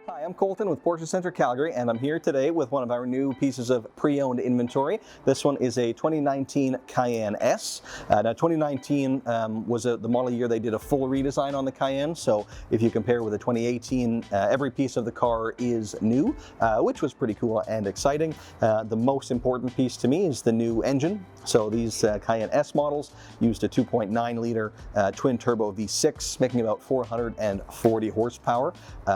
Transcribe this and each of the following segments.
Hi, I'm Colton with Porsche Center Calgary, and I'm here today with one of our new pieces of pre-owned inventory. This one is a 2019 Cayenne S. Now 2019 was the model year they did a full redesign on the Cayenne, so if you compare with the 2018, every piece of the car is new, which was pretty cool and exciting. The most important piece to me is the new engine. So these Cayenne S models used a 2.9 liter twin turbo V6, making about 440 horsepower.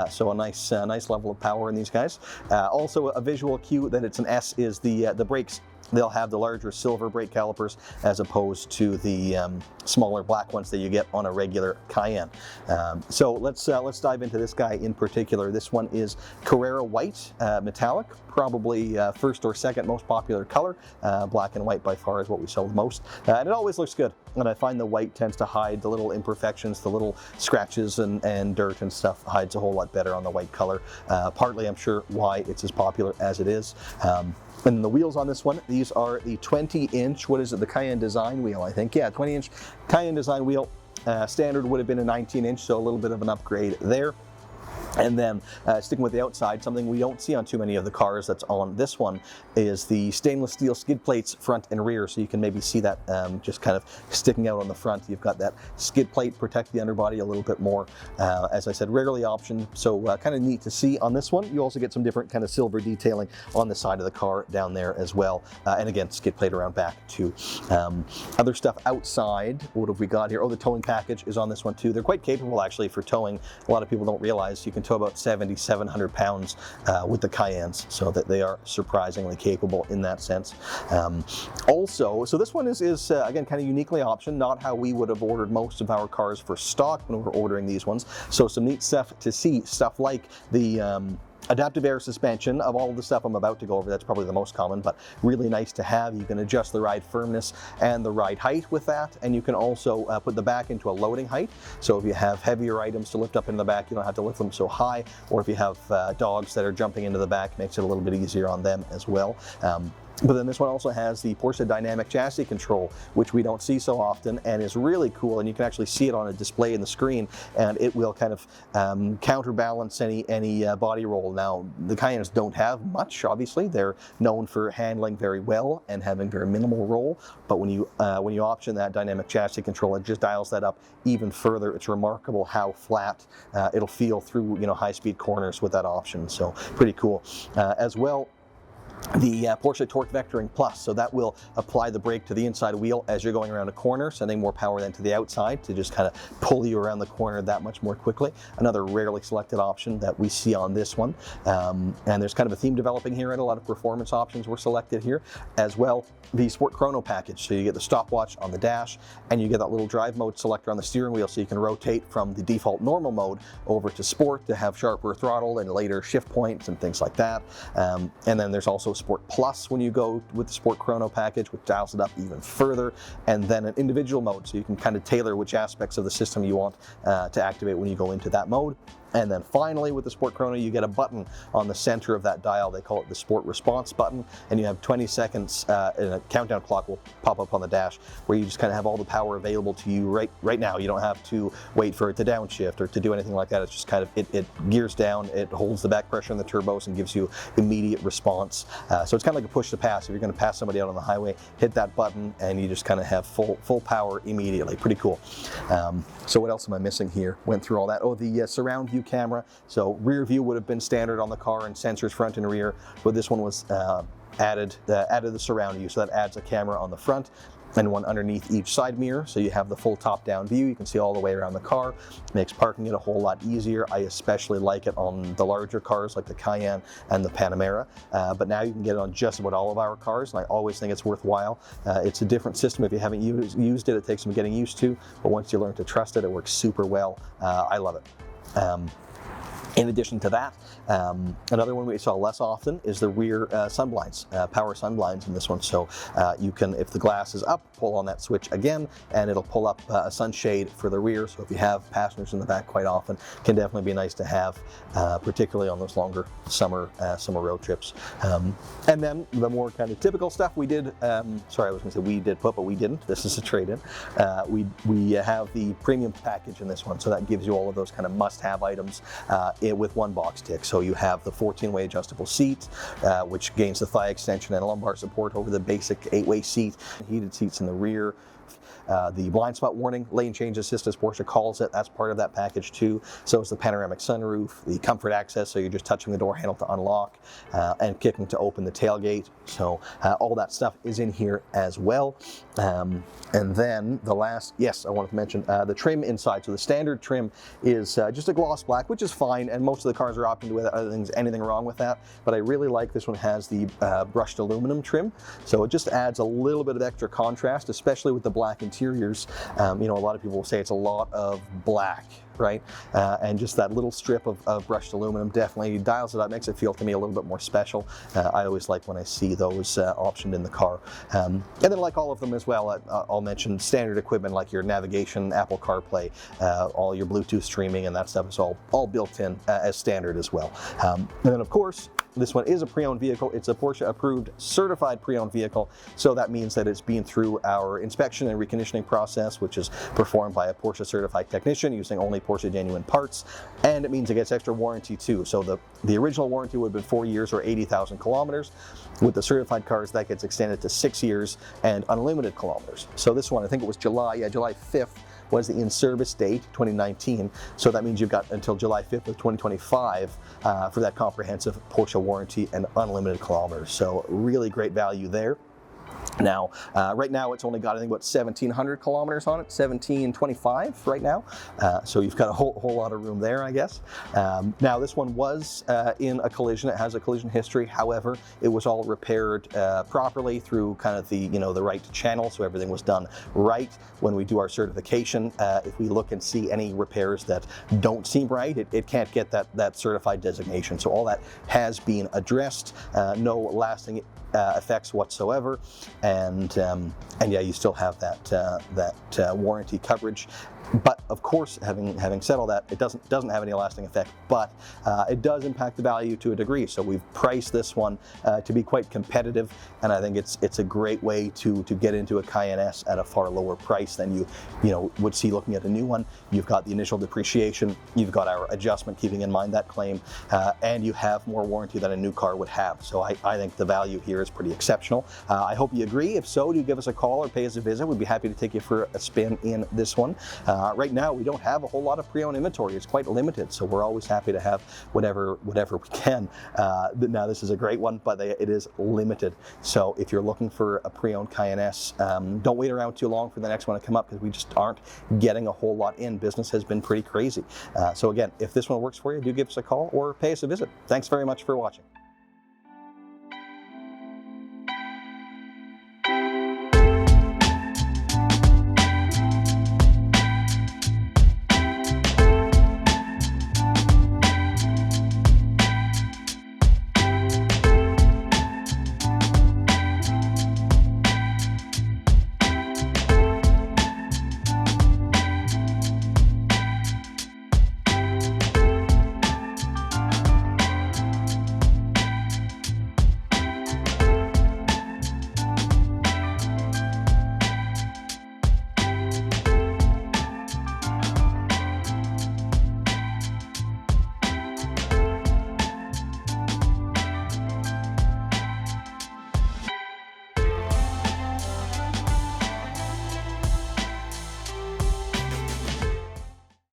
So a nice level of power in these guys. Also a visual cue that it's an S is the brakes. They'll have the larger silver brake calipers as opposed to the smaller black ones that you get on a regular Cayenne. So let's dive into this guy in particular. This one is Carrera White, metallic, probably first or second most popular color. Black and white by far is what we sell the most, and it always looks good. And I find the white tends to hide the little imperfections, the little scratches and dirt and stuff hides a whole lot better on the white color. Partly, I'm sure, why it's as popular as it is. And the wheels on this one, these are the 20-inch, what is it, the Cayenne design wheel, I think. Yeah, 20-inch Cayenne design wheel. Standard would have been a 19-inch, so a little bit of an upgrade there. And then sticking with the outside, something we don't see on too many of the cars that's on this one is the stainless steel skid plates front and rear. So you can maybe see that just kind of sticking out on the front. You've got that skid plate, protect the underbody a little bit more. As I said, rarely optioned, so kind of neat to see on this one. You also get some different kind of silver detailing on the side of the car down there as well. And again, skid plate around back too. Other stuff outside, what have we got here? Oh, the towing package is on this one too. They're quite capable actually for towing. A lot of people don't realize you can tow about 7,700 pounds with the Cayennes, so that they are surprisingly capable in that sense. Also, so this one is again kind of uniquely optioned, not how we would have ordered most of our cars for stock when we were ordering these ones. So some neat stuff to see, stuff like the adaptive air suspension. Of all the stuff I'm about to go over, that's probably the most common, but really nice to have. You can adjust the ride firmness and the ride height with that, and you can also put the back into a loading height. So if you have heavier items to lift up into the back, you don't have to lift them so high, or if you have dogs that are jumping into the back, makes it a little bit easier on them as well. But then this one also has the Porsche dynamic chassis control, which we don't see so often and is really cool, and you can actually see it on a display in the screen, and it will kind of counterbalance any body roll. Now, the Cayennes don't have much, obviously. They're known for handling very well and having very minimal roll, but when you option that dynamic chassis control, it just dials that up even further. It's remarkable how flat it'll feel through high-speed corners with that option, so pretty cool. As well, the Porsche Torque Vectoring Plus, so that will apply the brake to the inside wheel as you're going around a corner, sending more power then to the outside to just kind of pull you around the corner that much more quickly. Another rarely selected option that we see on this one. And there's kind of a theme developing here, and a lot of performance options were selected here. As well, the Sport Chrono package, so you get the stopwatch on the dash, and you get that little drive mode selector on the steering wheel, so you can rotate from the default normal mode over to Sport to have sharper throttle and later shift points and things like that. And then there's also Sport Plus when you go with the Sport Chrono package, which dials it up even further, and then an individual mode, so you can kind of tailor which aspects of the system you want to activate when you go into that mode. And then finally, with the Sport Chrono, you get a button on the center of that dial. They call it the Sport Response button, and you have 20 seconds, and a countdown clock will pop up on the dash, where you just kind of have all the power available to you right now. You don't have to wait for it to downshift or to do anything like that. It's just kind of, it gears down, it holds the back pressure in the turbos and gives you immediate response. So it's kind of like a push to pass. If you're going to pass somebody out on the highway, hit that button, and you just kind of have full power immediately. Pretty cool. So what else am I missing here? Went through all that. Oh, the surround view camera. So rear view would have been standard on the car and sensors front and rear, but this one was added the surround view, so that adds a camera on the front and one underneath each side mirror, so you have the full top-down view. You can see all the way around the car. Makes parking it a whole lot easier. I especially like it on the larger cars like the Cayenne and the Panamera, but now you can get it on just about all of our cars, and I always think it's worthwhile. It's a different system. If you haven't used it, it takes some getting used to, but once you learn to trust it, it works super well. I love it. In addition to that, another one we saw less often is the rear sunblinds, power sunblinds in this one. So you can, if the glass is up, pull on that switch again, and it'll pull up a sunshade for the rear. So if you have passengers in the back quite often, can definitely be nice to have, particularly on those longer summer road trips. And then the more kind of typical stuff we did, sorry, I was going to say we did put, but we didn't. This is a trade-in. We have the premium package in this one, so that gives you all of those kind of must-have items with one box tick. So you have the 14-way adjustable seat, which gains the thigh extension and lumbar support over the basic 8-way seat, heated seats in the rear. The blind spot warning, lane change assist as Porsche calls it, that's part of that package too. So is the panoramic sunroof, the comfort access, so you're just touching the door handle to unlock and kicking to open the tailgate. So all that stuff is in here as well. And then the last, yes, I wanted to mention the trim inside. So the standard trim is just a gloss black, which is fine, and most of the cars are opting to with it. I don't think there's anything wrong with that, but I really like this one. Has the brushed aluminum trim, so it just adds a little bit of extra contrast, especially with the black interiors. You know, a lot of people will say it's a lot of black, right? And just that little strip of brushed aluminum definitely dials it up, makes it feel to me a little bit more special. I always like when I see those optioned in the car. And then, like all of them as well, I'll mention standard equipment like your navigation, Apple CarPlay, all your Bluetooth streaming, and that stuff is all built in as standard as well. And then, of course, this one is a pre-owned vehicle. It's a Porsche approved certified pre-owned vehicle, so that means that it's been through our inspection and reconditioning process, which is performed by a Porsche certified technician using only Porsche genuine parts, and it means it gets extra warranty too. So the original warranty would have been 4 years or 80,000 kilometers. With the certified cars, that gets extended to 6 years and unlimited kilometers. So this one, I think it was July 5th was the in-service date, 2019. So that means you've got until July 5th of 2025 for that comprehensive Porsche warranty and unlimited kilometers. So really great value there. Now, right now it's only got, I think, about 1,700 kilometers on it, 1,725 right now. So you've got a whole lot of room there, I guess. Now, this one was in a collision. It has a collision history. However, it was all repaired properly through kind of the right channel. So everything was done right. When we do our certification, if we look and see any repairs that don't seem right, it can't get that certified designation. So all that has been addressed. No lasting effects whatsoever, and yeah, you still have that warranty coverage. But of course, having said all that, it doesn't have any lasting effect, but it does impact the value to a degree. So we've priced this one to be quite competitive, and I think it's a great way to get into a Cayenne S at a far lower price than you would see looking at a new one. You've got the initial depreciation, you've got our adjustment, keeping in mind that claim, and you have more warranty than a new car would have. So I think the value here is pretty exceptional. I hope you agree. If so, do give us a call or pay us a visit. We'd be happy to take you for a spin in this one. Right now, we don't have a whole lot of pre-owned inventory. It's quite limited, so we're always happy to have whatever we can. Now, this is a great one, but it is limited. So if you're looking for a pre-owned Cayenne S, don't wait around too long for the next one to come up, because we just aren't getting a whole lot in. Business has been pretty crazy. So again, if this one works for you, do give us a call or pay us a visit. Thanks very much for watching.